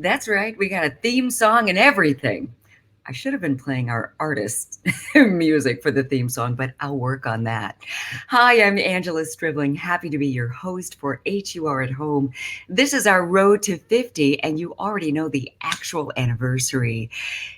That's right. We got a theme song and everything. I should have been playing our artist music for the theme song, but I'll work on that. Hi, I'm Angela Stribling. Happy to be your host for HUR at Home. This is our Road to 50, and you already know the actual anniversary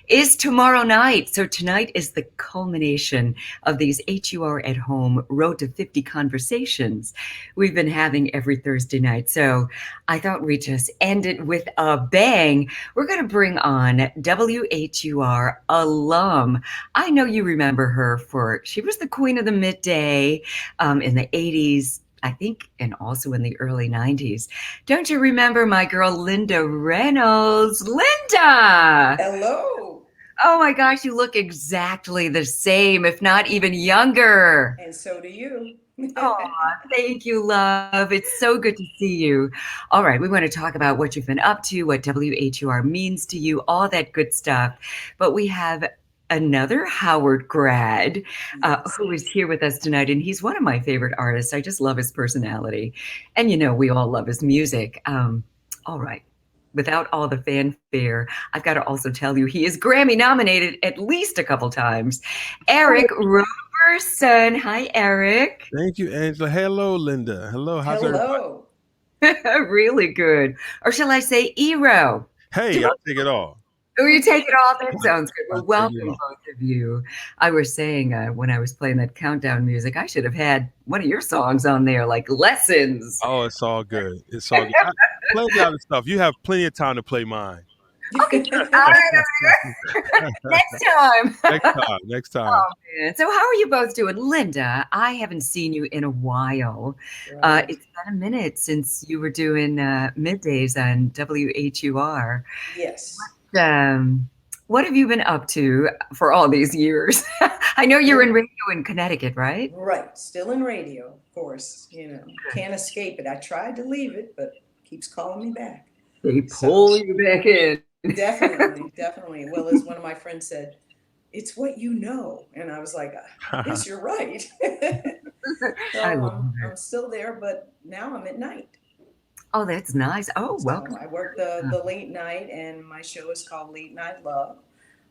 is tomorrow night. So tonight is the culmination of these HUR at Home Road to 50 conversations we've been having every Thursday night. So I thought we'd just end it with a bang. We're going to bring on WHUR alum. I know you remember her she was the queen of the midday in the 80s. I think, and also in the early 90s. Don't you remember my girl, Linda Reynolds? Linda! Hello. Oh my gosh, you look exactly the same, if not even younger. And so do you. Oh, thank you, love. It's so good to see you. All right, we want to talk about what you've been up to, what WHUR means to you, all that good stuff. But we have another Howard grad who is here with us tonight, and he's one of my favorite artists. I just love his personality. And we all love his music. All right. Without all the fanfare, I've got to also tell you he is Grammy nominated at least a couple times. Eric Roberson. Hi, Eric. Thank you, Angela. Hello, Linda. Hello. How's Hello. Everybody? Really good. Or shall I say Ero? Hey, I'll take it all. Oh, you take it off? That sounds good. Well, welcome, both of you. I was saying when I was playing that countdown music, I should have had one of your songs on there, like Lessons. Oh, it's all good. It's all good. Play the other stuff. You have plenty of time to play mine. Okay. All right. Next time. Next time. Oh, man. So how are you both doing? Linda, I haven't seen you in a while. Right. It's been a minute since you were doing middays on WHUR. Yes. What have you been up to for all these years? I know you're in radio in Connecticut, right? Right. Still in radio, of course. Can't escape it. I tried to leave it, but it keeps calling me back. They pull you back in. Definitely. Well, as one of my friends said, it's what you know. And I was like, yes, you're right. So I'm still there, but now I'm at night. Oh, that's nice. Oh, welcome. So I work the late night, and my show is called Late Night Love.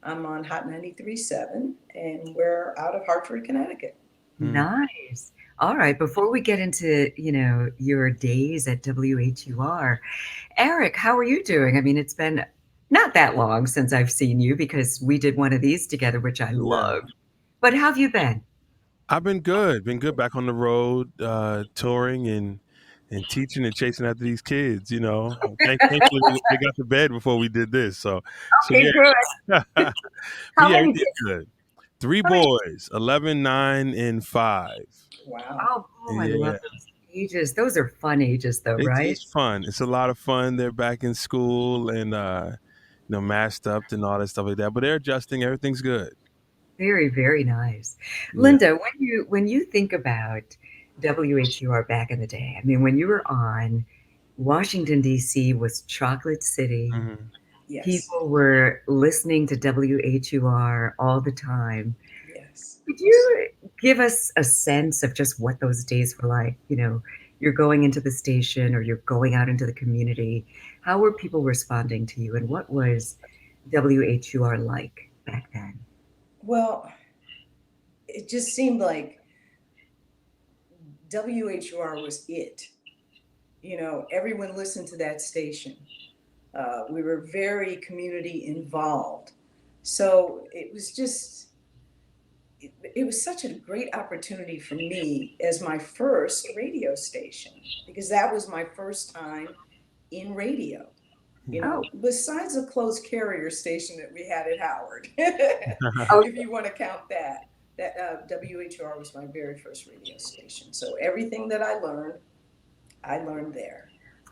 I'm on Hot 93.7, and we're out of Hartford, Connecticut. Nice. All right. Before we get into, your days at WHUR, Eric, how are you doing? I mean, it's been not that long since I've seen you because we did one of these together, which I loved. But how have you been? I've been good. Back on the road, touring and teaching and chasing after these kids, Thankfully, they got to bed before we did this. So good. How many kids? Good. 3 boys, 11, 9, and 5. Wow. Oh, I love those ages. Those are fun ages, though, right? It's fun. It's a lot of fun. They're back in school and, masked up and all that stuff like that. But they're adjusting. Everything's good. Very, very nice. Yeah. Linda, when you think about WHUR back in the day, I mean, when you were on, Washington, D.C. was Chocolate City. Mm-hmm. Yes. People were listening to WHUR all the time. Yes. Could you give us a sense of just what those days were like? You're going into the station or you're going out into the community. How were people responding to you, and what was WHUR like back then? Well, it just seemed like WHUR was it. Everyone listened to that station. We were very community involved. So it was just, it was such a great opportunity for me as my first radio station, because that was my first time in radio. Besides a closed carrier station that we had at Howard, if you want to count that WHUR was my very first radio station. So everything that I learned there.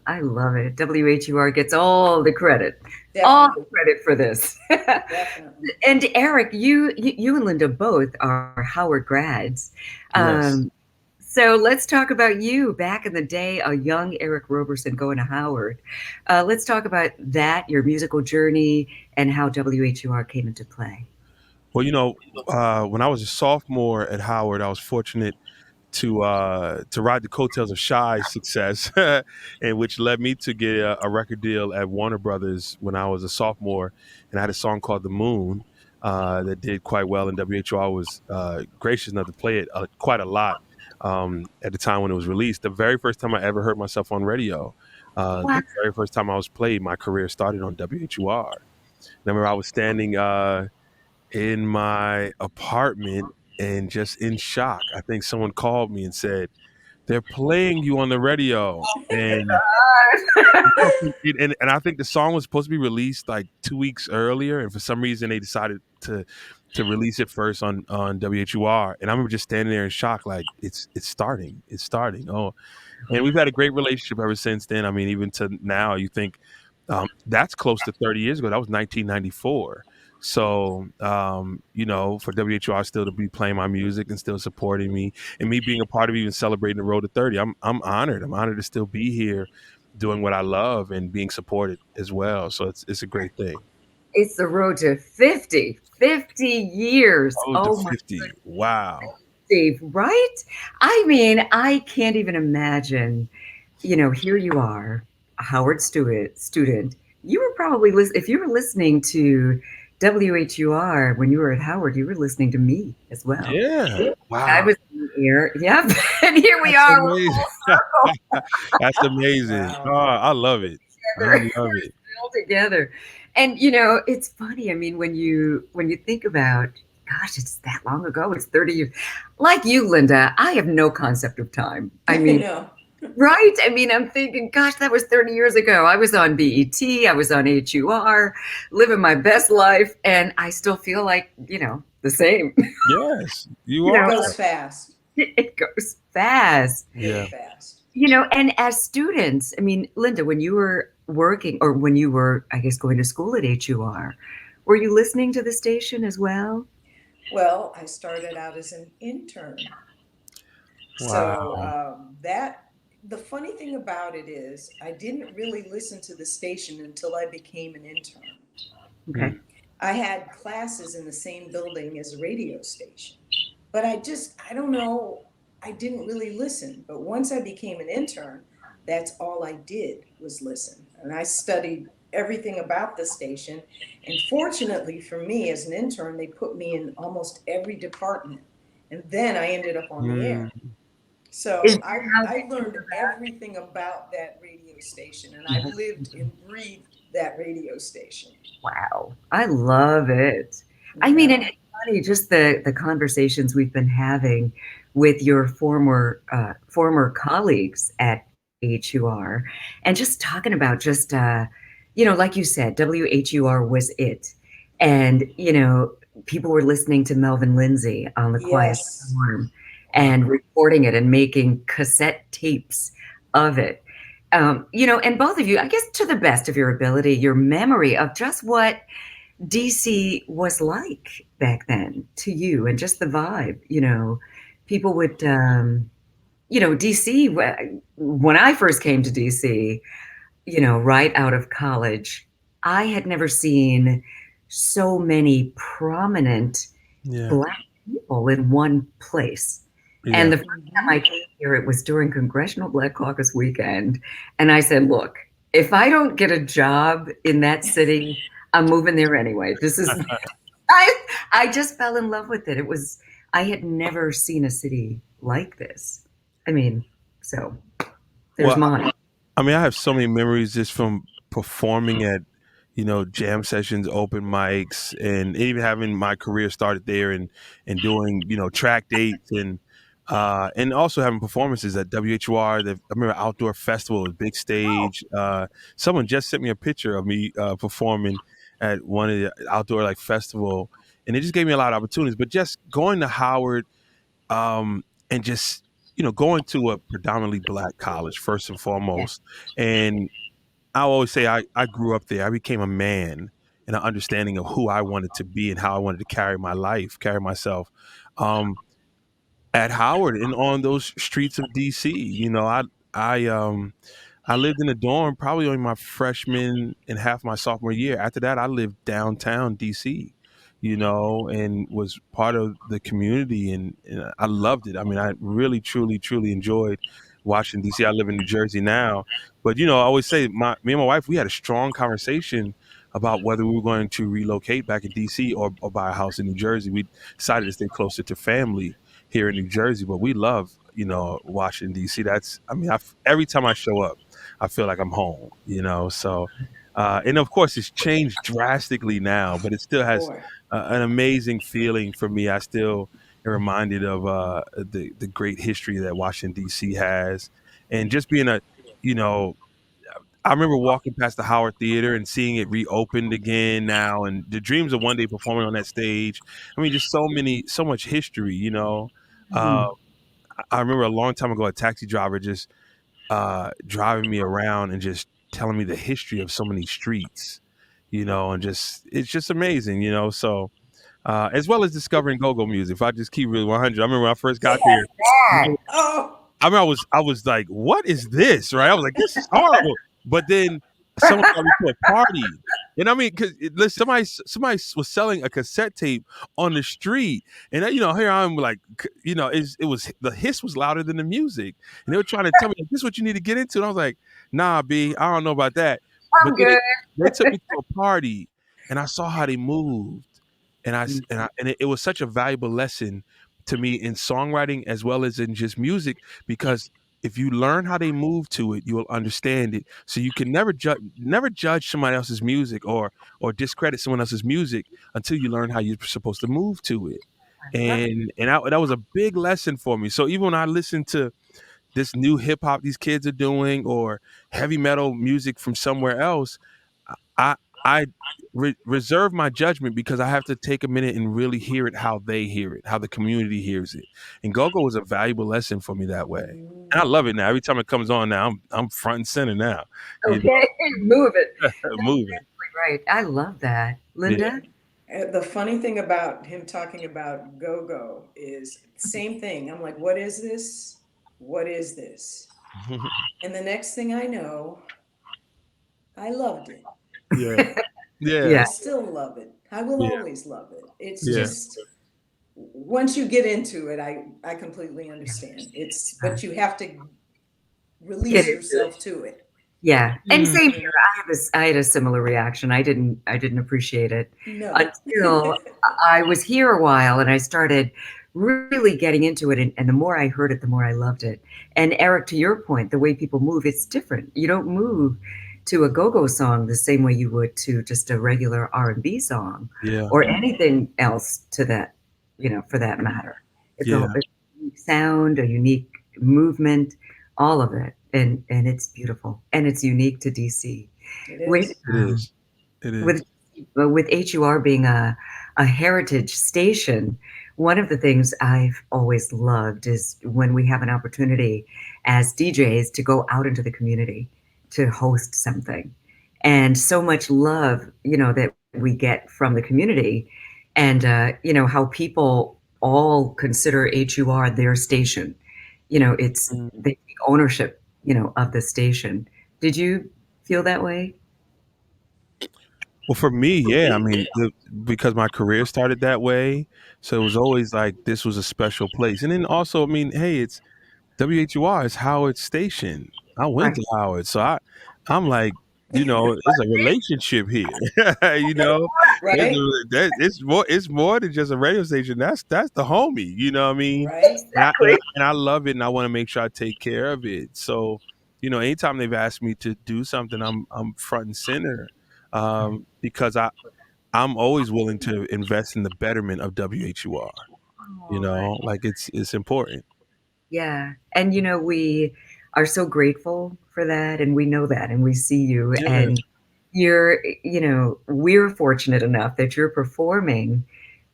I love it. WHUR gets all the credit. Definitely. All the credit for this. Definitely. And Eric, you and Linda both are Howard grads. Yes. So let's talk about you back in the day, a young Eric Roberson going to Howard. Let's talk about that, your musical journey, and how WHUR came into play. Well, when I was a sophomore at Howard, I was fortunate to ride the coattails of Shy's success, and which led me to get a record deal at Warner Brothers when I was a sophomore, and I had a song called "The Moon" that did quite well, and WHUR was gracious enough to play it quite a lot at the time when it was released. The very first time I ever heard myself on radio, Wow. the very first time I was played, my career started on WHUR. Remember, I was standing in my apartment and just in shock. I think someone called me and said, "They're playing you on the radio." And I think the song was supposed to be released like 2 weeks earlier, and for some reason they decided to release it first on WHUR. And I remember just standing there in shock, like it's starting, it's starting. Oh, and we've had a great relationship ever since then. I mean, even to now, you think that's close to 30 years ago. That was 1994. So, for WHR still to be playing my music and still supporting me, and me being a part of even celebrating the road to 30, I'm honored. I'm honored to still be here doing what I love and being supported as well. So it's a great thing. It's the road to 50 years. Road to Oh my 50. Wow. Steve, right? I mean, I can't even imagine, here you are, a Howard student. You were probably if you were listening to WHUR when you were at Howard, you were listening to me as well. Yeah. Wow. I was in the air. Yep. And here we That's are. amazing. That's amazing. Wow. Oh, I love it. I love it. All together. And it's funny. I mean, when you think about, gosh, it's that long ago. It's 30 years. Like you, Linda, I have no concept of time. I mean, No. right? I mean, I'm thinking, gosh, that was 30 years ago. I was on BET. I was on HUR, living my best life, and I still feel like, the same. Yes, you are. It goes fast. It goes fast. Yeah. Very fast. And as students, I mean, Linda, when you were working or when you were, I guess, going to school at HUR, were you listening to the station as well? Well, I started out as an intern. Wow. So the funny thing about it is I didn't really listen to the station until I became an intern. Okay. I had classes in the same building as a radio station, but I don't know, I didn't really listen. But once I became an intern, that's all I did was listen. And I studied everything about the station. And fortunately for me as an intern, they put me in almost every department. And then I ended up on the air. So I learned everything about that radio station, and I lived and breathed that radio station. Wow. I love it. I mean, and it's funny, just the conversations we've been having with your former colleagues at HUR, and just talking about just, like you said, WHUR was it. And, people were listening to Melvin Lindsay on the Quiet Storm and recording it and making cassette tapes of it. And both of you, I guess to the best of your ability, your memory of just what DC was like back then to you and just the vibe, people would, DC, when I first came to DC, right out of college, I had never seen so many prominent Black people in one place. Yeah. And the first time I came here, it was during Congressional Black Caucus weekend. And I said, look, if I don't get a job in that city, I'm moving there anyway. This is, I just fell in love with it. I had never seen a city like this. I mean, so there's mine. I mean, I have so many memories just from performing at, jam sessions, open mics, and even having my career started there and doing, track dates and also having performances at WHUR. I remember Outdoor Festival, big stage. Someone just sent me a picture of me performing at one of the outdoor festival, and it just gave me a lot of opportunities. But just going to Howard, and just going to a predominantly Black college first and foremost, and I always say I grew up there. I became a man and an understanding of who I wanted to be and how I wanted to carry my life, carry myself. At Howard and on those streets of DC, I lived in a dorm probably only my freshman and half my sophomore year. After that, I lived downtown DC, and was part of the community, and I loved it. I mean, I really, truly, truly enjoyed Washington D.C. I live in New Jersey now, but I always say me and my wife, we had a strong conversation about whether we were going to relocate back in D.C. or buy a house in New Jersey. We decided to stay closer to family here in New Jersey, but we love Washington D.C. I mean, every time I show up, I feel like I'm home. So. And of course, it's changed drastically now, but it still has Boy. an amazing feeling for me. I still am reminded of the great history that Washington D.C. has, and just being you know, I remember walking past the Howard Theater and seeing it reopened again now, and the dreams of one day performing on that stage. I mean, just so much history. Uh, Mhm. I remember a long time ago, a taxi driver just driving me around and just telling me the history of so many streets, and just it's just amazing, So as well as discovering go-go music. If I just keep really 100, I remember when I first got there. That. Oh, I mean, I was like, "What is this?" Right? I was like, "This is horrible." But then someone got me to a party, and I mean, because somebody was selling a cassette tape on the street, and here I'm like, it was the hiss was louder than the music, and they were trying to tell me this is what you need to get into, and I was like, "Nah, B, I don't know about that." But I'm then good. they took me to a party, and I saw how they moved, and Mm. it was such a valuable lesson to me in songwriting as well as in just music, because if you learn how they move to it, you will understand it. So you can never judge somebody else's music or discredit someone else's music until you learn how you're supposed to move to it. I love it. And that was a big lesson for me. So even when I listen to this new hip hop these kids are doing or heavy metal music from somewhere else, I I reserve my judgment because I have to take a minute and really hear it how they hear it, how the community hears it. And go-go was a valuable lesson for me that way. And I love it now. Every time it comes on now, I'm front and center now. Okay, move it. Moving. Right. I love that. Yeah. Linda? the funny thing about him talking about go-go is same thing. I'm like, what is this? What is this? And the next thing I know, I loved it. Yeah. Yeah. I Yeah. still love it. I will Yeah. always love it. It's Yeah. just once you get into it, I completely understand. But you have to Get release into it. yourself to it. Yeah. And same You here. know? I had a similar reaction. I didn't appreciate it No. until I was here a while and I started really getting into it. And the more I heard it, the more I loved it. And Eric, to your point, the way people move, it's different. You don't move to a go-go song the same way you would to just a regular R&B song Yeah. or anything else to that, for that matter. It's Yeah. a unique sound, a unique movement, all of it. And it's beautiful. And it's unique to DC. It With is. It is. It with is. with HUR being a heritage station, one of the things I've always loved is when we have an opportunity as DJs to go out into the community to host something. And so much love, that we get from the community and, how people all consider HUR their station. Mm. They take ownership, of the station. Did you feel that way? Well, for me, yeah. I mean, because my career started that way, so it was always like this was a special place. And then also, I mean, hey, it's WHUR is Howard Station. I went Right. to Howard, so I'm like, there's a relationship here. you know, Right? it's more than just a radio station. That's the homie. You know what I mean? Right? And I love it, and I want to make sure I take care of it. So, anytime they've asked me to do something, I'm front and center, because I'm always willing to invest in the betterment of WHUR. Aw. Like it's important. Yeah. And we are so grateful for that and we know that and we see you Yeah. and we're fortunate enough that you're performing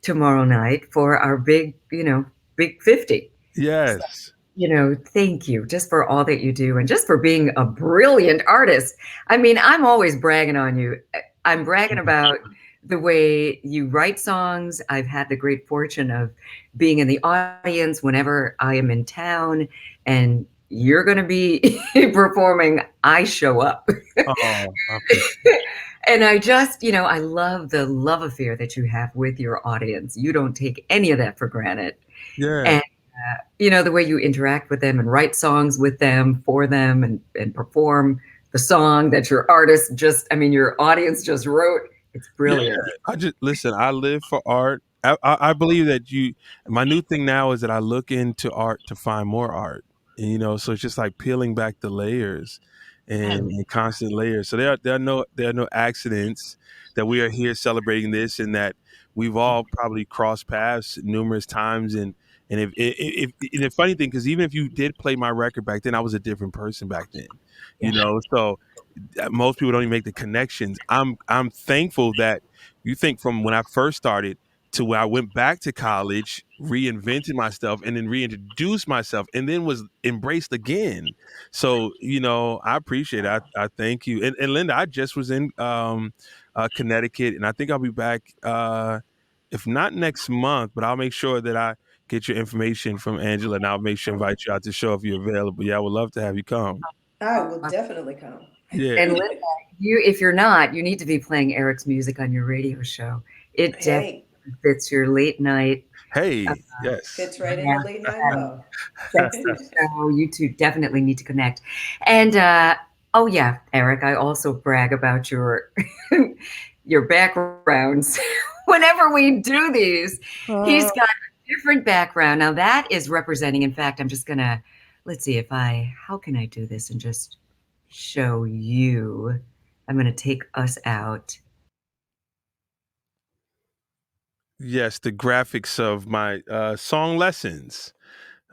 tomorrow night for our big 50. Yes. Thank you just for all that you do and just for being a brilliant artist. I mean, I'm always bragging on you. I'm bragging about the way you write songs. I've had the great fortune of being in the audience whenever I am in town, and you're going to be performing. I show up. Oh, I appreciate it. And I just, I love the love affair that you have with your audience. You don't take any of that for granted. Yeah. And, the way you interact with them and write songs with them, for them, and perform the song that your artist your audience just wrote. It's Yeah, brilliant. I just listen. I live for art. I believe that my new thing now is that I look into art to find more art. And, so it's just like peeling back the layers and constant layers. So there are no accidents that we are here celebrating this, and that we've all probably crossed paths numerous times. And and the funny thing, because even if you did play my record back then, I was a different person back then. So most people don't even make the connections. I'm thankful that you think from when I first started to when I went back to college, reinvented myself, and then reintroduced myself, and then was embraced again. So I appreciate it. I thank you. And Linda, I just was in Connecticut, and I think I'll be back if not next month, but I'll make sure that I get your information from Angela, and I'll make sure to invite you out to the show if you're available. Yeah, I would love to have you come. I will definitely come. Yeah. And Linda, if you're not, you need to be playing Eric's music on your radio show. It definitely fits your late night. Hey, yes. Fits right in the late night mode. So you two definitely need to connect. And oh yeah, Eric, I also brag about your your backgrounds. Whenever we do these, he's got a different background. Now that is representing. In fact, I'm just gonna let's see how can I do this and just show you. I'm gonna take us out. Yes, the graphics of my song lessons.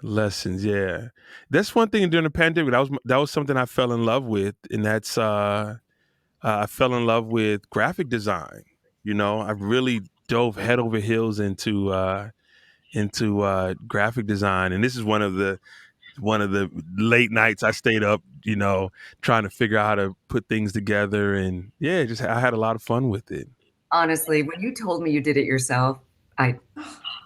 Yeah. That's one thing during the pandemic. That was something I fell in love with, and that's I fell in love with graphic design. I really dove head over heels into graphic design, and this is one of the late nights I stayed up, trying to figure out how to put things together, and yeah, just I had a lot of fun with it. Honestly, when you told me you did it yourself, I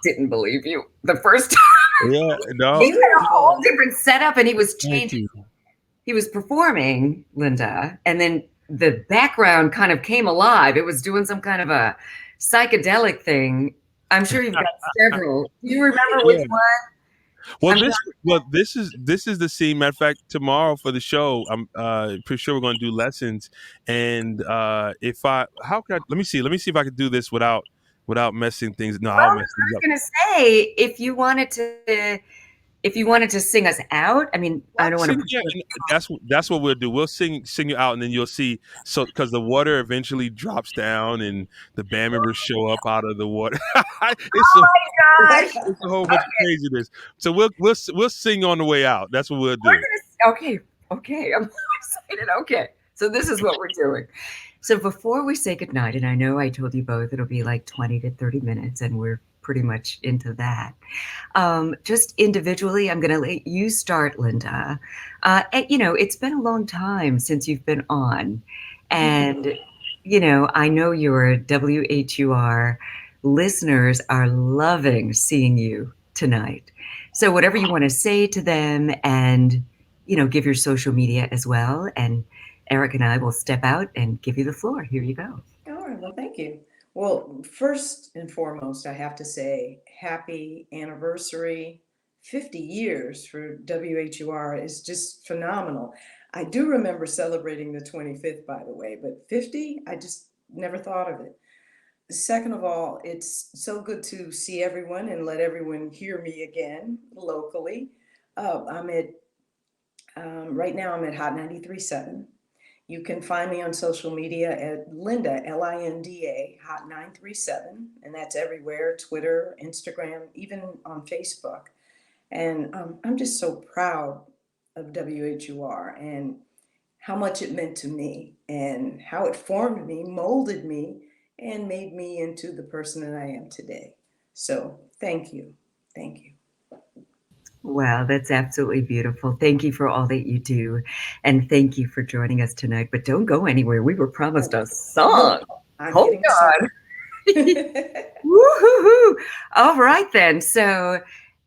didn't believe you the first time. Yeah, no. He had a whole different setup, and he was Thank changing. you. He was performing, Linda, and then the background kind of came alive. It was doing some kind of a psychedelic thing. I'm sure you've got several. Do you remember which one? This is the scene. Matter of fact, tomorrow for the show, I'm pretty sure we're going to do lessons. And let me see if I could do this without messing things. No, I'll mess things up. I was going to say if you wanted to sing us out. I mean, I don't want to. Yeah, that's what we'll do. We'll sing you out, and then you'll see. So because the water eventually drops down, and the band members show up out of the water. My gosh! It's a whole bunch of craziness. So we'll sing on the way out. That's what we'll do. Okay. I'm excited. Okay, so this is what we're doing. So before we say goodnight, and I know I told you both it'll be like 20 to 30 minutes, and we're pretty much into that. Just individually, I'm going to let you start, Linda. It's been a long time since you've been on. And, I know your WHUR listeners are loving seeing you tonight. So whatever you want to say to them, and, give your social media as well. And Eric and I will step out and give you the floor. Here you go. All right. Well, thank you. Well, first and foremost, I have to say happy anniversary. 50 years for WHUR is just phenomenal. I do remember celebrating the 25th, by the way, but 50, I just never thought of it. Second of all, it's so good to see everyone and let everyone hear me again locally. Right now I'm at Hot 93.7. You can find me on social media at Linda, Linda, Hot 937, and that's everywhere, Twitter, Instagram, even on Facebook. And I'm just so proud of WHUR and how much it meant to me and how it formed me, molded me, and made me into the person that I am today. So thank you. Thank you. Wow, that's absolutely beautiful. Thank you for all that you do. And thank you for joining us tonight. But don't go anywhere. We were promised a song. Hold on. Woo-hoo-hoo. All right, then. So,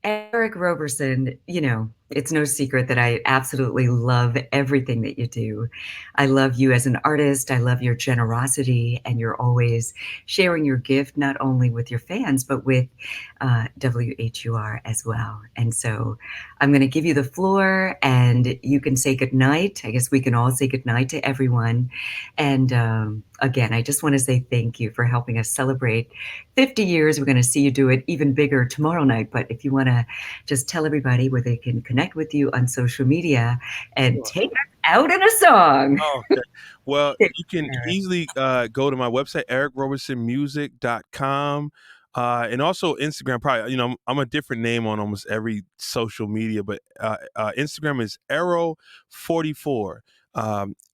Eric Roberson, It's no secret that I absolutely love everything that you do. I love you as an artist. I love your generosity, and you're always sharing your gift not only with your fans but with WHUR as well. And so I'm going to give you the floor, and you can say goodnight. I guess we can all say goodnight to everyone. And again, I just want to say thank you for helping us celebrate 50 years. We're going to see you do it even bigger tomorrow night. But if you want to just tell everybody where they can connect with you on social media and Sure. take us out in a song. Oh, okay. Well, you can easily go to my website, eric.robersonmusic.com. And also Instagram, probably, I'm a different name on almost every social media, but Instagram is Arrow44,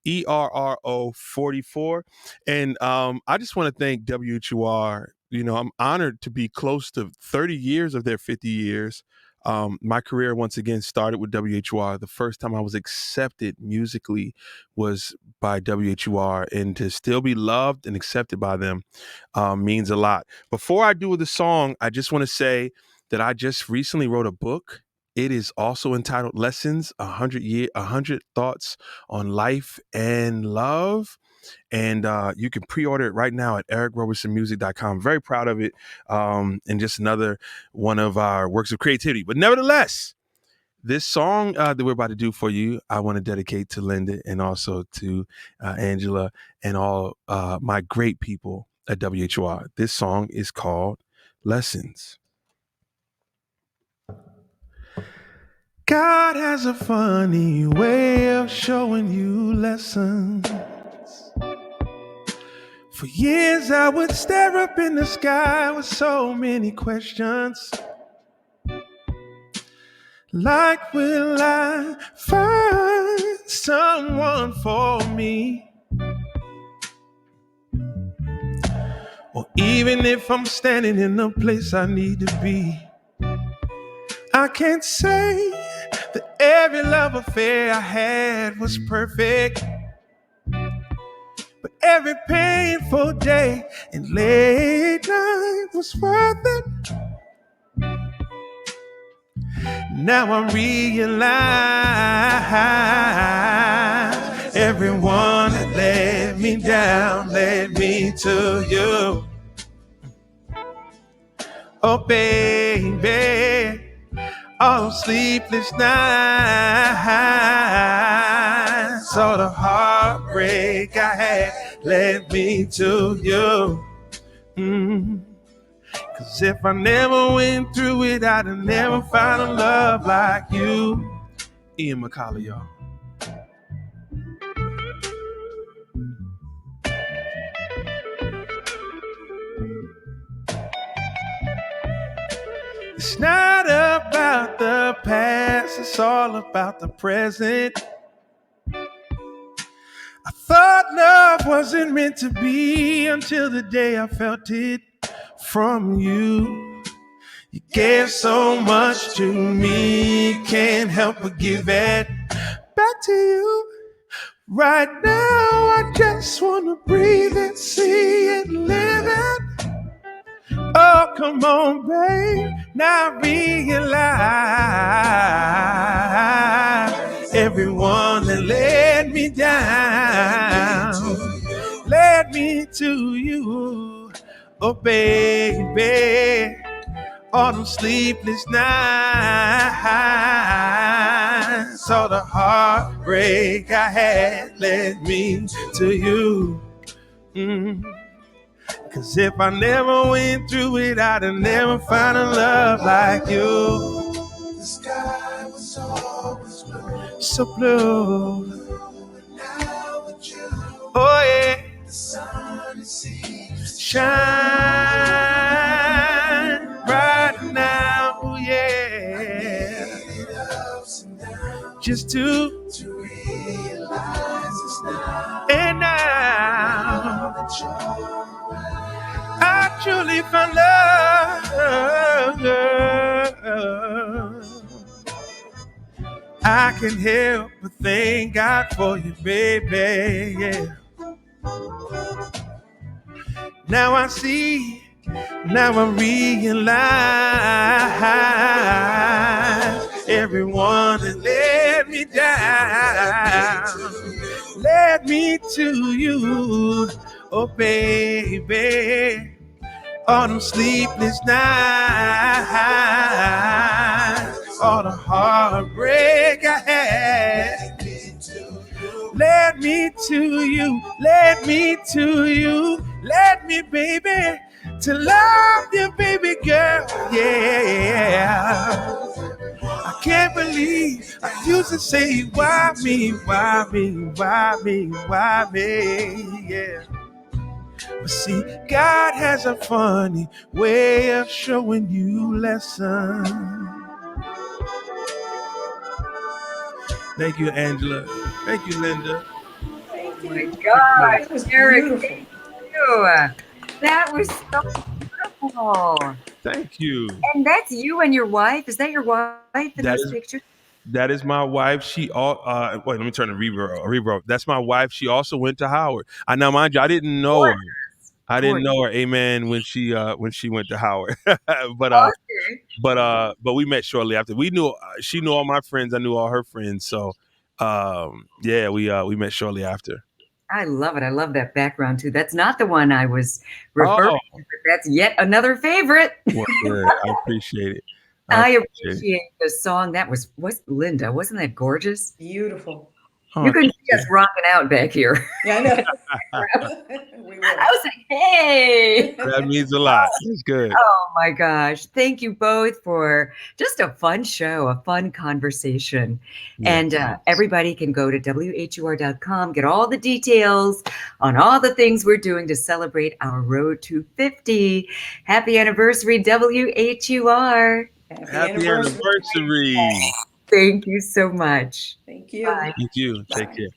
ERRO 44. And I just want to thank WHUR. I'm honored to be close to 30 years of their 50 years. My career, once again, started with WHUR. The first time I was accepted musically was by WHUR, and to still be loved and accepted by them means a lot. Before I do the song, I just want to say that I just recently wrote a book. It is also entitled Lessons, 100 Thoughts on Life and Love. And you can pre-order it right now at ericrobersonmusic.com. Very proud of it. And just another one of our works of creativity. But nevertheless, this song that we're about to do for you, I want to dedicate to Linda and also to Angela and all my great people at WHUR. This song is called Lessons. God has a funny way of showing you lessons. For years I would stare up in the sky with so many questions. Like, will I find someone for me? Or even if I'm standing in the place I need to be. I can't say that every love affair I had was perfect. But every painful day and late night was worth it. Now I realize everyone that let me down led me to you. Oh baby, all sleepless nights, all the heartbreak I had led me to you. 'Cause if I never went through it, I'd have never found a love like you. Ian McCullough, y'all. It's not about the past, it's all about the present. I thought love wasn't meant to be until the day I felt it from you. You gave so much to me, can't help but give it back to you. Right now I just wanna breathe and see it, live it. Oh, come on, babe. Now I realize everyone that let me down led me to you. Oh, baby, all them sleepless nights, all the heartbreak I had led me to you. 'Cause if I never went through it, I'd have never found a love like you. The sky was always blue, so blue. And now with you, oh yeah, the sun seems to shine bright now, oh yeah. Just to realize it's now. And now that you're I truly found love. I can help but thank God for you, baby. Yeah. Now I see, now I realize everyone that let me down. Let me to you, oh baby, all them sleepless nights, all the heartbreak I had. Let me to you, let me to you, let me, baby, to love you, baby girl, yeah. I can't believe I used to say, why me, why me, why me, why me, yeah. But see, God has a funny way of showing you lessons. Thank you, Angela. Thank you, Linda. Thank Oh my you. gosh, That was Eric, beautiful. thank you. That was so beautiful. Thank you. And that's you and your wife. Is that your wife in That those is pictures? that is my wife. She all wait, let me turn the reverb. That's my wife. She also went to Howard. I now mind you, I didn't know her. I didn't Gorgeous. know her, amen, when she went to Howard. but Okay. but we met shortly after. We knew she knew all my friends. I knew all her friends. So yeah, we met shortly after. I love it. I love that background too. That's not the one I was referring Oh, to, but that's yet another favorite. well, good. I appreciate it. I I appreciate it. appreciate the song. That was Linda. Wasn't that gorgeous? Beautiful. You Oh, can see us rocking out back here. Yeah, I know. We were. I was like, hey. that means a lot. It's good. Oh my gosh. Thank you both for just a fun show, a fun conversation. Yeah. And everybody can go to WHUR.com, get all the details on all the things we're doing to celebrate our road to 50. Happy anniversary, WHUR. Happy anniversary. Thank you so much. Thank you. Bye. Thank you. Take Bye. care.